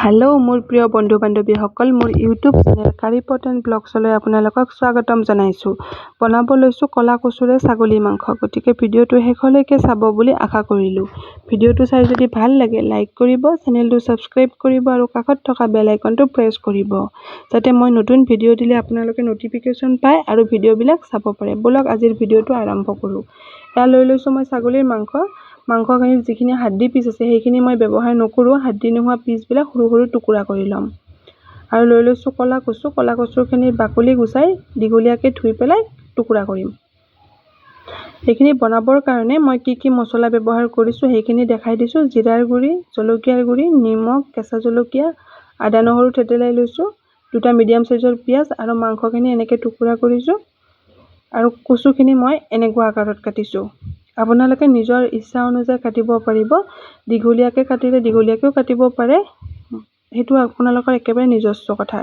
Hello मोर प्रिय बंधु बान्धवीসকল मोर YouTube channel कारि पट एंड ब्लग्सলৈ আপোনালোকক স্বাগতম জনাইছো। বনাব লৈছো কলা কচুৰে ছাগলী মাংস। গতিকে ভিডিওটো শেষলৈকে চাব বুলি আশা কৰিলো। ভিডিওটো চাই যদি ভাল লাগে লাইক কৰিব, চেনেলটো সাবস্ক্ৰাইব কৰিব আৰু কাষত থকা বেল আইকনটো প্ৰেছ কৰিব যাতে মই নতুন ভিডিও দিলে আপোনালোকে নটিফিকেশন পায় আৰু ভিডিওবিলাক চাব পাৰে। বলক আজিৰ ভিডিওটো আৰম্ভ কৰো। এয়া লৈ লৈছো মই ছাগলীৰ মাংসখিনিৰ যিখিনি হাড্ডি পিস আছে সেইখিনি মই ব্যৱহাৰ নকৰো। হাড্ডি নোহোৱা পিসবিলাক সৰু সৰু টুকুৰা কৰি লম। আৰু লৈ লৈছো কলা কচুখিনিৰ বাকলি গুচাই দীঘলীয়াকৈ ধুই পেলাই টুকুৰা কৰিম। এইখিনি বনাবৰ কাৰণে মই কি মছলা ব্যৱহাৰ কৰিছো সেইখিনি দেখাই দিছো। জিৰাৰ গুড়ি, জলকীয়াৰ গুড়ি, নিমখ, কেঁচা জলকীয়া, আদা নহৰু থেতেলাই লৈছো, দুটা মিডিয়াম সাইজৰ পিয়াজ আৰু মাংসখিনি এনেকৈ টুকুৰা কৰিছো। আৰু কচুখিনি মই এনেকুৱা আকাৰত কাটিছো। আপোনালোকে নিজৰ ইচ্ছা অনুযায়ী কাটিব পাৰিব। দীঘলীয়াকৈ কাটিলে দীঘলীয়াকৈও কাটিব পাৰে, সেইটো আপোনালোকৰ একেবাৰে নিজস্ব কথা।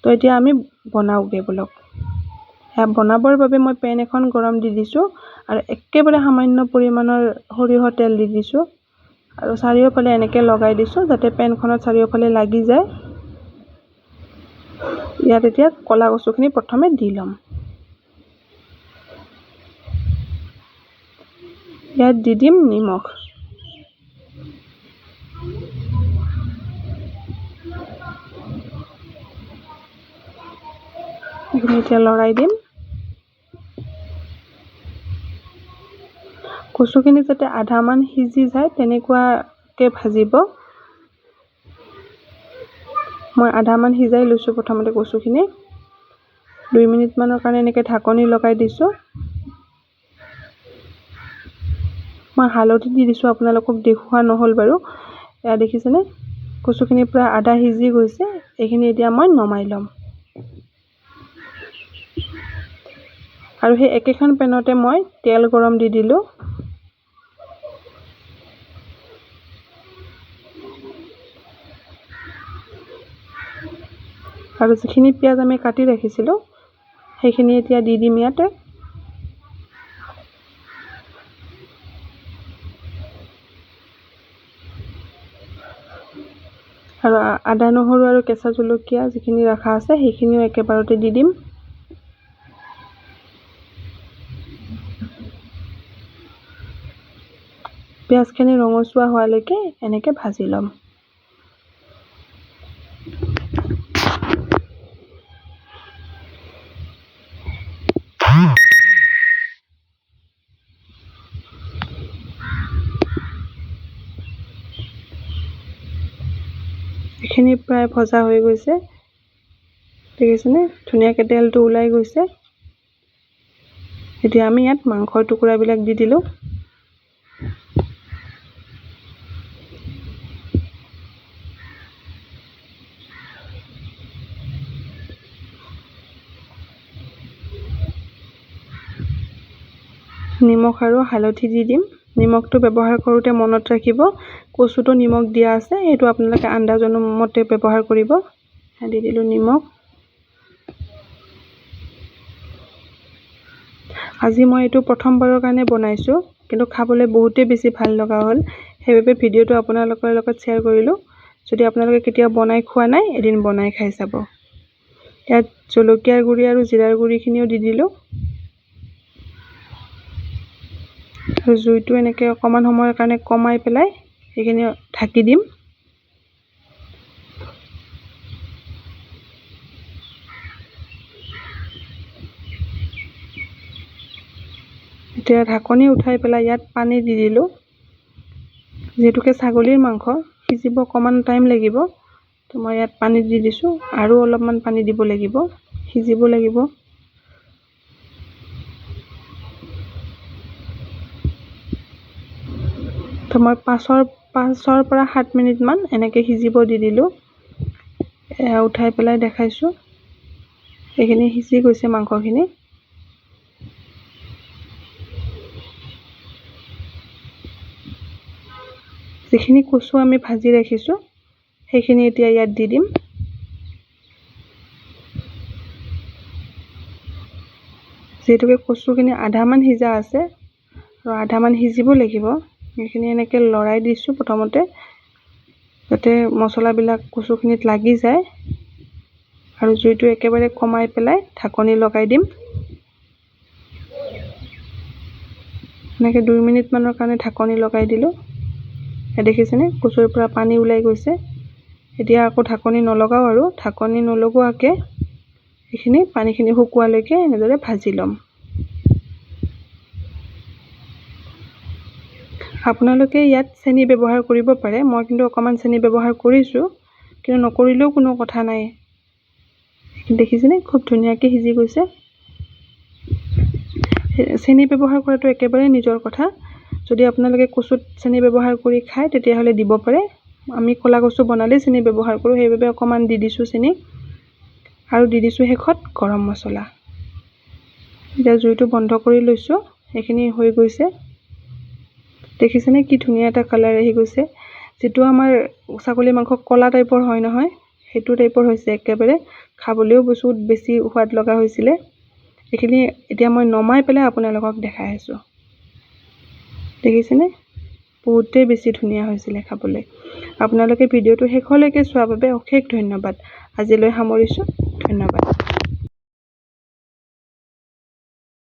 তো এতিয়া আমি বনাওগে বলক। বনাবৰ বাবে মই পেন এখন গৰম দি দিছো আৰু একেবাৰে সামান্য পৰিমাণৰ সৰিয়হ তেল দি দিছো আৰু চাৰিওফালে এনেকৈ লগাই দিছো যাতে পেনখনত চাৰিওফালে লাগি যায়। ইয়াত এতিয়া কলা কচুখিনি প্ৰথমে দি লম। ইয়াত দি দিম নিমখ। এতিয়া লৰাই দিম। কচুখিনি যাতে আধামান সিজি যায় তেনেকুৱাকৈ ভাজিব। মই আধামান সিজাই লৈছো প্ৰথমতে কচুখিনি। 2 মিনিট মানৰ কাৰণে এনেকৈ ঢাকনি লগাই দিছো। মই হালধি দি দিছো, আপোনালোকক দেখুৱা নহল বাৰু। এয়া দেখিছেনে কচুখিনি প্ৰায় আধা সিজি গৈছে। এইখিনি এতিয়া মই নমাই লম। আৰু সেই একেখন পেনতে মই তেল গৰম দি দিলো। আৰু যিখিনি পিয়াজ আমি কাটি ৰাখিছিলো সেইখিনি এতিয়া দি দিম ইয়াতে। আৰু আদা নহৰু আৰু কেঁচা জলকীয়া যিখিনি ৰাখা আছে সেইখিনিও একেবাৰতে দি দিম। পিয়াজখিনি ৰঙচুৱা হোৱালৈকে এনেকৈ ভাজি ল'ম। এইখিনি প্ৰায় ভজা হৈ গৈছে, দেখিছেনে ধুনীয়াকৈ তেলটো ওলাই গৈছে। এতিয়া আমি ইয়াত মাংসৰ টুকুৰাবিলাক দি দিলো। নিমখ আৰু হালধি দি দিম। নিমখটো ব্যৱহাৰ কৰোঁতে মনত ৰাখিব কচুটো নিমখ দিয়া আছে, এইটো আপোনালোকে আন্দাজ মতে ব্যৱহাৰ কৰিব। দি দিলো নিমখ। আজি মই এইটো প্ৰথমবাৰৰ কাৰণে বনাইছো, কিন্তু খাবলৈ বহুতেই বেছি ভাল লগা হ'ল। সেইবাবে ভিডিওটো আপোনালোকৰ লগত শ্বেয়াৰ কৰিলো। যদি আপোনালোকে কেতিয়াও বনাই খোৱা নাই এদিন বনাই খাই চাব। ইয়াত জলকীয়াৰ গুড়ি আৰু জিৰাৰ গুড়িখিনিও দি দিলো। আৰু জুইটো এনেকৈ অকণমান সময়ৰ কাৰণে কমাই পেলাই সেইখিনি ঢাকি দিম। এতিয়া ঢাকনি উঠাই পেলাই ইয়াত পানী দি দিলো। যিহেতুকে ছাগলীৰ মাংস সিজিব অকণমান টাইম লাগিব, তো মই ইয়াত পানী দি দিছো। আৰু অলপমান পানী দিব লাগিব, সিজিব লাগিব। তো মই 5 পৰা 7 মিনিট মান এনেকৈ সিজিব দি দিলো। উঠাই পেলাই দেখাইছো, এইখিনি সিজি গৈছে মাংসখিনি। যিখিনি কচু আমি ভাজি ৰাখিছো সেইখিনি এতিয়া ইয়াত দি দিম। যিহেতুকে কচুখিনি আধামান সিজা আছে আৰু আধামান সিজিব লাগিব, এইখিনি এনেকৈ লৰাই দিছো প্ৰথমতে। যাতে মছলাবিলাক কচুখিনিত লাগি যায়। আৰু জুইটো একেবাৰে কমাই পেলাই ঢাকনি লগাই দিম। এনেকৈ 2 মিনিটমানৰ কাৰণে ঢাকনি লগাই দিলোঁ। দেখিছেনে কচুৰ পৰা পানী ওলাই গৈছে। এতিয়া আকৌ ঢাকনি নলগাওঁ আৰু ঢাকনি নলগোৱাকৈ এইখিনি পানীখিনি শুকোৱালৈকে এনেদৰে ভাজি ল'ম। আপোনালোকে ইয়াত চেনি ব্যৱহাৰ কৰিব পাৰে, মই কিন্তু অকণমান চেনি ব্যৱহাৰ কৰিছোঁ, কিন্তু নকৰিলেও কোনো কথা নাই। দেখিছেনে খুব ধুনীয়াকৈ সিজি গৈছে। চেনি ব্যৱহাৰ কৰাটো একেবাৰে নিজৰ কথা। যদি আপোনালোকে কচুত চেনি ব্যৱহাৰ কৰি খায় তেতিয়াহ'লে দিব পাৰে। আমি ক'লা কচু বনালে চেনি ব্যৱহাৰ কৰোঁ, সেইবাবে অকণমান দি দিছোঁ চেনি। আৰু দি দিছোঁ শেষত গৰম মছলা। এতিয়া জুইটো বন্ধ কৰি লৈছোঁ। এইখিনি হৈ গৈছে। দেখিছেনে কি ধুনীয়া এটা কালাৰ আহি গৈছে। যিটো আমাৰ ছাগলী মাংস ক'লা টাইপৰ হয় নহয়, সেইটো টাইপৰ হৈছে একেবাৰে। খাবলৈও বহুত বেছি সোৱাদ লগা হৈছিলে। এইখিনি এতিয়া মই নমাই পেলাই আপোনালোকক দেখাই আছোঁ। দেখিছেনে বহুতেই বেছি ধুনীয়া হৈছিলে খাবলৈ। আপোনালোকে ভিডিঅ'টো শেষলৈকে চোৱাৰ বাবে অশেষ ধন্যবাদ। আজিলৈ সামৰিছোঁ। ধন্যবাদ।